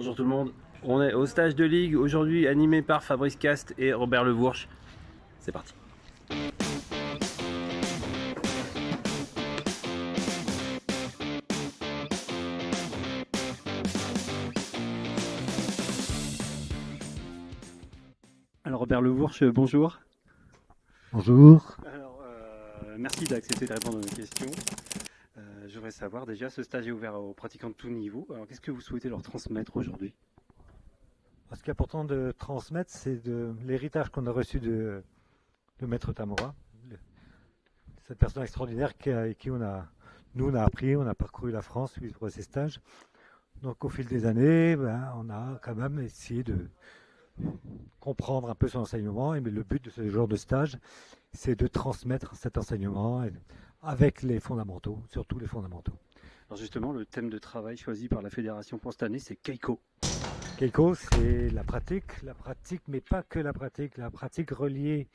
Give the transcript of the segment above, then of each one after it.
Bonjour tout le monde, on est au stage de ligue aujourd'hui animé par Fabrice Cast et Robert Levourche. C'est parti. Alors Robert Levourche, bonjour. Bonjour. Alors, merci d'accepter de répondre à nos questions. Je voudrais savoir déjà, ce stage est ouvert aux pratiquants de tout niveau. Alors qu'est-ce que vous souhaitez leur transmettre aujourd'hui? Ce qui est important de transmettre, c'est l'héritage qu'on a reçu de Maître Tamura, cette personne extraordinaire avec qui nous on a appris, on a parcouru la France pour ces stages. Donc au fil des années, on a quand même essayé de comprendre un peu son enseignement. Mais le but de ce genre de stage, c'est de transmettre cet enseignement avec les fondamentaux, surtout les fondamentaux. Alors justement, le thème de travail choisi par la fédération pour cette année, c'est Keiko. Keiko, c'est la pratique, mais pas que la pratique reliée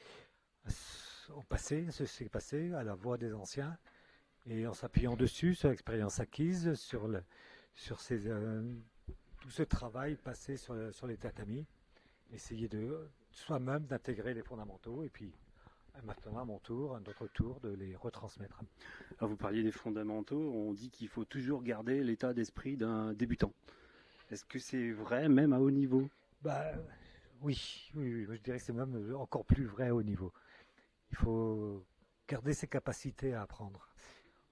au passé, ce qui s'est passé, à la voix des anciens, et en s'appuyant dessus, sur l'expérience acquise, sur tout ce travail passé sur les tatamis, essayer de soi-même d'intégrer les fondamentaux, et puis maintenant à mon tour, à notre tour, de les retransmettre. Alors vous parliez des fondamentaux, on dit qu'il faut toujours garder l'état d'esprit d'un débutant. Est-ce que c'est vrai, même à haut niveau? Oui, je dirais que c'est même encore plus vrai à haut niveau. Il faut garder ses capacités à apprendre,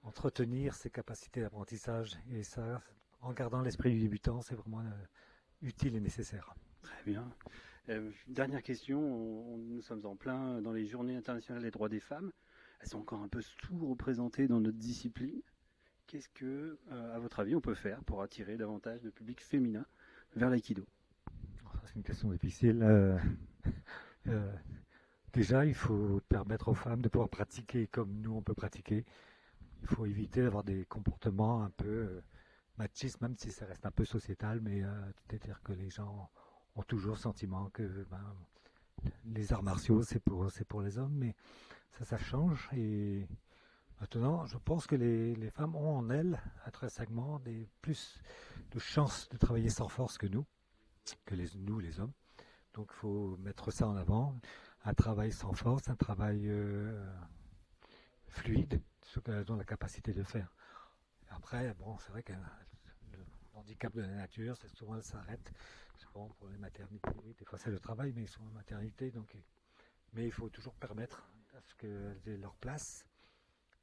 entretenir ses capacités d'apprentissage, et ça, en gardant l'esprit du débutant, c'est vraiment utile et nécessaire. Très bien. Dernière question, nous sommes en plein dans les journées internationales des droits des femmes. Elles sont encore un peu sous-représentées dans notre discipline. Qu'est-ce que, à votre avis, on peut faire pour attirer davantage de public féminin vers l'aïkido? C'est une question difficile. Déjà, il faut permettre aux femmes de pouvoir pratiquer comme nous on peut pratiquer. Il faut éviter d'avoir des comportements un peu machistes, même si ça reste un peu sociétal, mais c'est-à-dire que les gens ont toujours le sentiment que les arts martiaux c'est pour les hommes, mais ça change. Et maintenant, je pense que les femmes ont en elles, intrinsèquement, plus de chances de travailler sans force que nous, nous les hommes. Donc il faut mettre ça en avant. Un travail sans force, un travail fluide, ce qu'elles ont la capacité de faire. Après, c'est vrai que le handicap de la nature, c'est souvent elles s'arrêtent, souvent pour les maternités, des fois c'est le travail, mais ils sont en maternité, mais il faut toujours permettre à ce qu'elles aient leur place,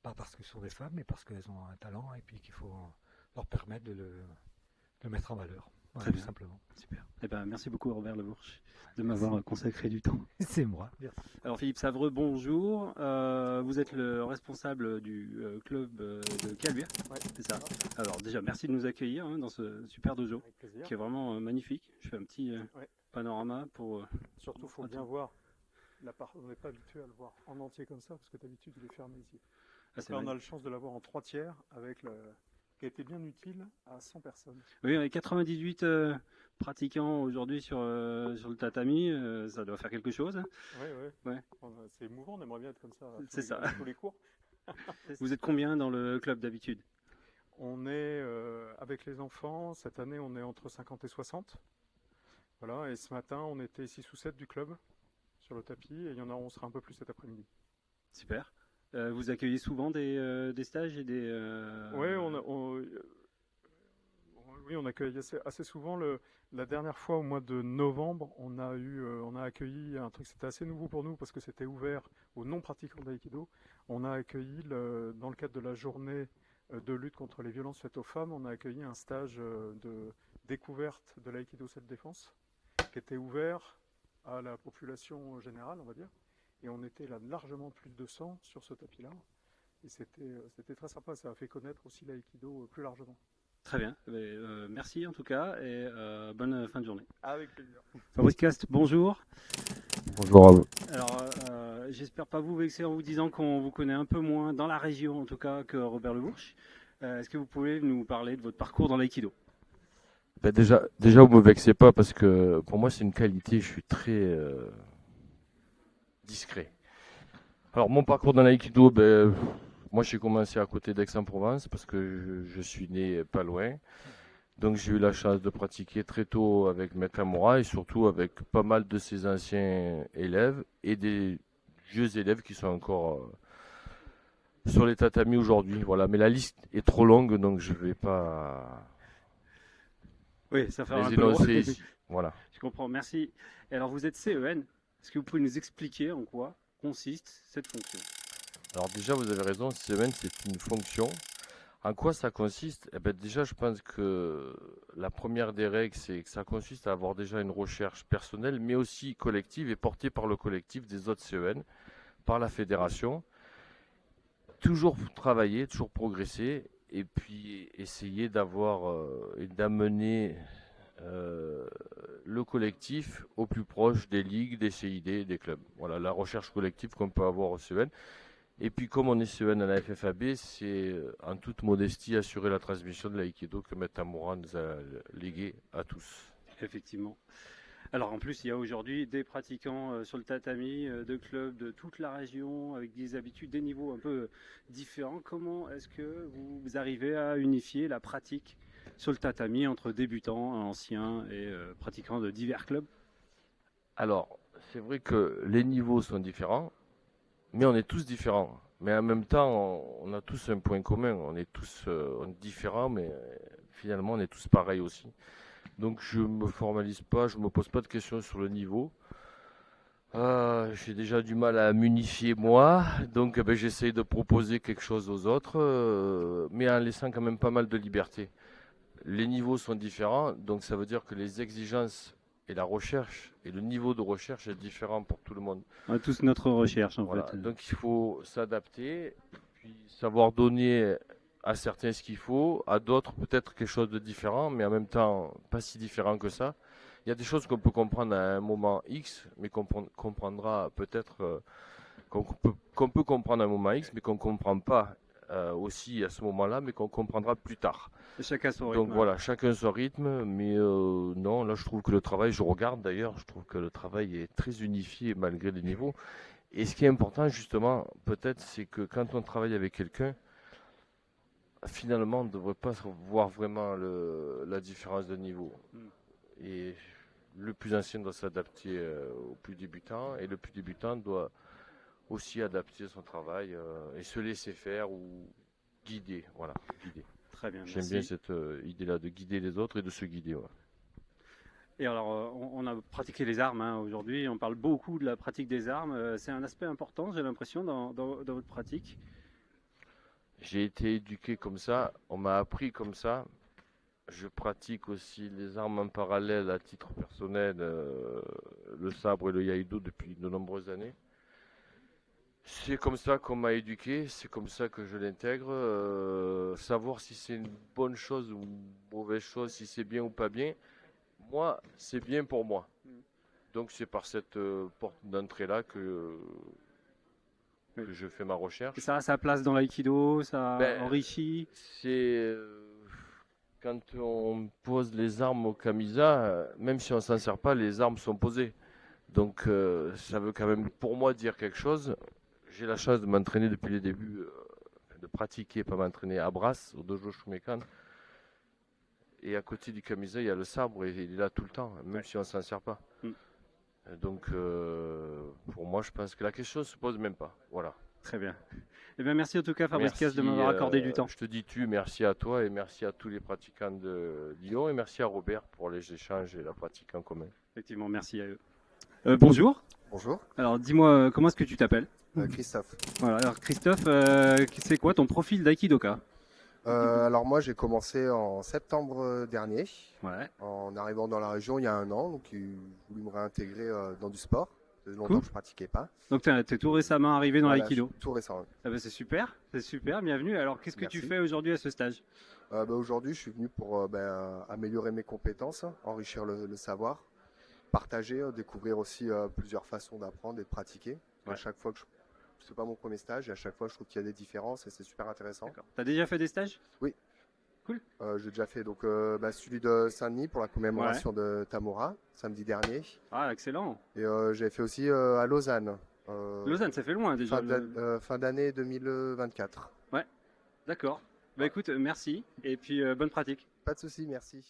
pas parce que ce sont des femmes, mais parce qu'elles ont un talent, et puis qu'il faut leur permettre de le mettre en valeur. Très bien. Tout simplement. Super. Merci beaucoup Robert Levourche de m'avoir consacré du temps. C'est moi. Merci. Alors Philippe Savreux, bonjour. Vous êtes le responsable du club de Caluire. Ouais. C'est ça. Alors déjà, merci de nous accueillir dans ce super dojo qui est vraiment magnifique. Je fais un petit panorama pour... Surtout, il faut bien voir. On n'est pas habitué à le voir en entier comme ça, parce que d'habitude, il est fermé ici. Là, on a la chance de l'avoir en 3 tiers, qui a été bien utile à 100 personnes. Oui, on est 98 pratiquants aujourd'hui sur le tatami, ça doit faire quelque chose. Oui. C'est émouvant, on aimerait bien être comme ça tous les cours. Vous êtes combien dans le club d'habitude? On est, avec les enfants, cette année, on est entre 50 et 60. Voilà, et ce matin, on était 6 ou 7 du club sur le tapis, et on sera un peu plus cet après-midi. Super. Vous accueillez souvent des stages et des... Oui, on accueille assez souvent. La dernière fois, au mois de novembre, on a accueilli un truc, c'était assez nouveau pour nous parce que c'était ouvert aux non-pratiquants d'aïkido. On a accueilli, dans le cadre de la journée de lutte contre les violences faites aux femmes, on a accueilli un stage de découverte de l'aïkido self-défense qui était ouvert à la population générale, on va dire. Et on était là largement plus de 100 sur ce tapis-là. Et c'était très sympa, ça a fait connaître aussi l'aïkido plus largement. Très bien, merci en tout cas et bonne fin de journée. Avec plaisir. Fabrice Cast, bonjour. Bonjour à vous. Alors, j'espère pas vous vexer en vous disant qu'on vous connaît un peu moins dans la région en tout cas que Robert Levourche. Est-ce que vous pouvez nous parler de votre parcours dans l'aïkido? Déjà, vous me vexez pas parce que pour moi c'est une qualité, je suis très discret. Alors mon parcours dans l'aïkido, moi j'ai commencé à côté d'Aix-en-Provence parce que je suis né pas loin. Donc j'ai eu la chance de pratiquer très tôt avec Maître Tamura et surtout avec pas mal de ses anciens élèves et des vieux élèves qui sont encore sur les tatamis aujourd'hui. Voilà, mais la liste est trop longue, donc je vais pas Oui, ça fait un les peu long. énoncer ici. Voilà. Je comprends, merci. Et alors, vous êtes CEN. Est-ce que vous pouvez nous expliquer en quoi consiste cette fonction? Alors déjà, vous avez raison, CEN, c'est une fonction. En quoi ça consiste? Eh ben déjà, je pense que la première des règles, c'est que ça consiste à avoir déjà une recherche personnelle, mais aussi collective et portée par le collectif des autres CEN, par la fédération. Toujours travailler, toujours progresser, et puis essayer d'avoir et d'amener le collectif au plus proche des ligues, des CID, des clubs. Voilà, la recherche collective qu'on peut avoir au CEN. Et puis comme on est CEN à la FFAB, c'est en toute modestie assurer la transmission de l'aïkido que Maître Tamura nous a légué à tous. Effectivement. Alors en plus, il y a aujourd'hui des pratiquants sur le tatami, de clubs de toute la région, avec des habitudes, des niveaux un peu différents. Comment est-ce que vous arrivez à unifier la pratique sur le tatami entre débutants, anciens et pratiquants de divers clubs? Alors, c'est vrai que les niveaux sont différents, mais on est tous différents. Mais en même temps, on a tous un point commun. On est tous on est différents, mais finalement, on est tous pareils aussi. Donc, je me formalise pas, je me pose pas de questions sur le niveau. J'ai déjà du mal à m'unifier moi, donc j'essaye de proposer quelque chose aux autres, mais en laissant quand même pas mal de liberté. Les niveaux sont différents, donc ça veut dire que les exigences et la recherche et le niveau de recherche est différent pour tout le monde. On a tous notre recherche en Voilà, fait. donc il faut s'adapter, puis savoir donner à certains ce qu'il faut, à d'autres peut-être quelque chose de différent, mais en même temps pas si différent que ça. Il y a des choses qu'on peut comprendre à un moment X, mais qu'on comprendra peut-être qu'on peut comprendre à un moment X, mais qu'on ne comprend pas aussi à ce moment-là, mais qu'on comprendra plus tard. Chacun son Donc rythme. voilà, chacun son rythme, mais non, là je trouve que le travail, je regarde d'ailleurs, je trouve que le travail est très unifié malgré les niveaux. Et ce qui est important justement, peut-être, c'est que quand on travaille avec quelqu'un, finalement, on ne devrait pas voir vraiment la différence de niveau. Et le plus ancien doit s'adapter au plus débutant, et le plus débutant doit aussi adapter son travail et se laisser faire ou guider. Voilà, guider. Très bien, J'aime merci. bien cette idée-là de guider les autres et de se guider. Ouais. Et alors, on a pratiqué les armes aujourd'hui, on parle beaucoup de la pratique des armes. C'est un aspect important, j'ai l'impression, dans votre pratique. J'ai été éduqué comme ça, on m'a appris comme ça. Je pratique aussi les armes en parallèle à titre personnel, le sabre et le yaïdo depuis de nombreuses années. C'est comme ça qu'on m'a éduqué, c'est comme ça que je l'intègre. Savoir si c'est une bonne chose ou une mauvaise chose, si c'est bien ou pas bien, moi, c'est bien pour moi. Donc c'est par cette porte d'entrée-là que je fais ma recherche. Et ça a sa place dans l'aïkido, ça Ben, enrichit. C'est quand on pose les armes au kamisa, même si on s'en sert pas, les armes sont posées. Donc ça veut quand même pour moi dire quelque chose. J'ai la chance de m'entraîner depuis les débuts, de pratiquer, pas m'entraîner à Brass, au dojo Shumekan. Et à côté du kamisa, il y a le sabre et il est là tout le temps, même si on s'en sert pas. Donc pour moi, je pense que la question ne se pose même pas. Voilà. Très bien. Eh bien, merci en tout cas, Fabrice Casse, de Merci, m'avoir accordé du temps. Je te dis merci à toi et merci à tous les pratiquants de Lyon et merci à Robert pour les échanges et la pratique en commun. Effectivement, merci à eux. Bonjour. Bonjour, Alors, dis-moi, comment est-ce que tu t'appelles? Christophe. Voilà, alors Christophe, c'est quoi ton profil d'Aikidoka? Alors moi j'ai commencé en septembre dernier, Ouais. en arrivant dans la région il y a un an, donc j'ai voulu me réintégrer dans du sport. Ça faisait longtemps Cool. que je pratiquais pas. Donc, t'es tout récemment arrivé dans Voilà, l'aïkido. tout récent. Ah ben, c'est super, bienvenue. Alors, qu'est-ce que tu Merci. fais aujourd'hui à ce stage? Aujourd'hui je suis venu pour améliorer mes compétences, enrichir le savoir, partager, découvrir aussi plusieurs façons d'apprendre et de pratiquer. Ouais. À chaque fois que c'est pas mon premier stage et à chaque fois je trouve qu'il y a des différences et c'est super intéressant. D'accord. T'as déjà fait des stages? J'ai déjà fait donc celui de Saint-Denis pour la commémoration de Tamura samedi dernier Ah, excellent. et j'avais fait aussi à Lausanne. Lausanne, ça fait loin déjà. Fin d'année 2024. D'accord. Bah écoute, merci et puis bonne pratique. Pas de souci, merci.